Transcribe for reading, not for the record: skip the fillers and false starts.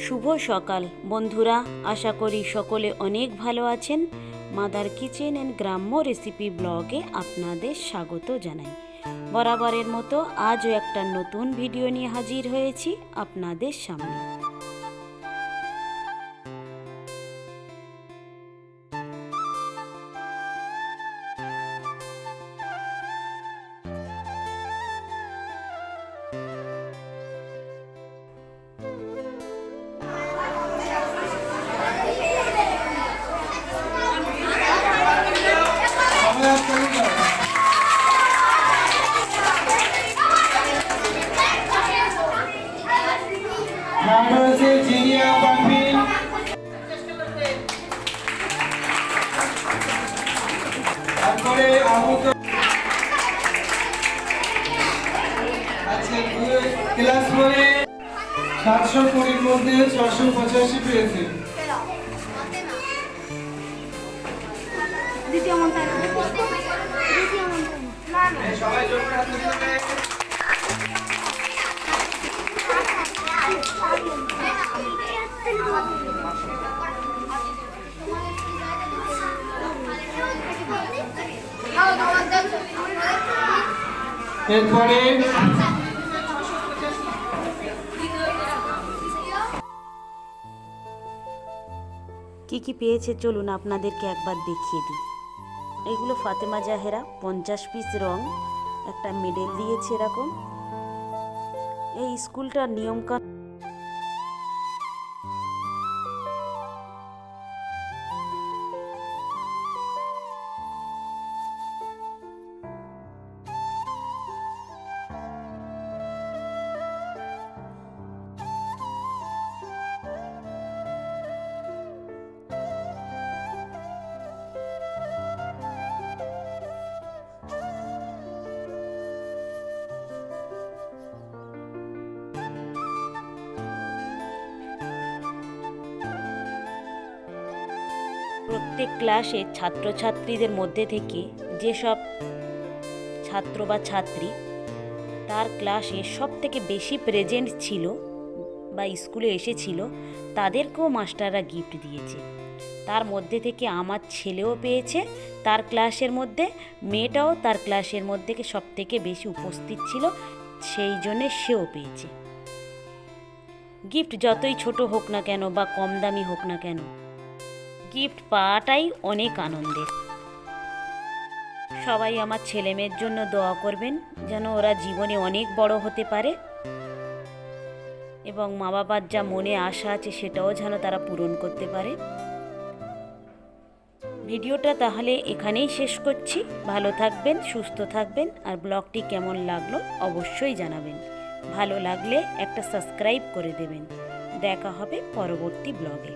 শুভ সকাল বন্ধুরা, আশা করি সকলে অনেক ভালো আছেন। মাদার কিচেন অ্যান্ড গ্রাম্য রেসিপি ব্লগে আপনাদের স্বাগত জানাই। বরাবরের মতো আজও একটা নতুন ভিডিও নিয়ে হাজির হয়েছি আপনাদের সামনে। ক্লাস 720 মধ্যে 685 পেয়েছে। দ্বিতীয় মন্ত্র সবাই জোর করে হাত তুলবে। এরপরে কি পেয়েছে চলুন আপনাদেরকে একবার দেখিয়ে দিই। এগুলো ফাতেমা জাহেরা 50 পিস রং, একটা মেডেল দিয়েছে এরকম। এই স্কুলটার নিয়মকানুন প্রত্যেক ক্লাসে ছাত্রছাত্রীদের মধ্যে থেকে যেসব ছাত্র বা ছাত্রী তার ক্লাসে সব থেকে বেশি প্রেজেন্ট ছিল বা স্কুলে এসেছিল তাদেরকেও মাস্টাররা গিফট দিয়েছে। তার মধ্যে থেকে আমার ছেলেও পেয়েছে, তার ক্লাসের মধ্যে মেয়েটাও তার ক্লাসের মধ্যে সব থেকে বেশি উপস্থিত ছিল, সেই জন্যে সেও পেয়েছে। গিফট যতই ছোট হোক না কেন বা কম দামি হোক না কেন, গিফট পাওয়াটাই অনেক আনন্দের। সবাই আমার ছেলে মেয়ের জন্য দোয়া করবেন যেন ওরা জীবনে অনেক বড় হতে পারে এবং মা বাবার যা মনে আশা আছে সেটাও যেন তারা পূরণ করতে পারে। ভিডিওটা তাহলে এখানেই শেষ করছি। ভালো থাকবেন, সুস্থ থাকবেন, আর ব্লগটি কেমন লাগলো অবশ্যই জানাবেন। ভালো লাগলে একটা সাবস্ক্রাইব করে দেবেন। দেখা হবে পরবর্তী ব্লগে।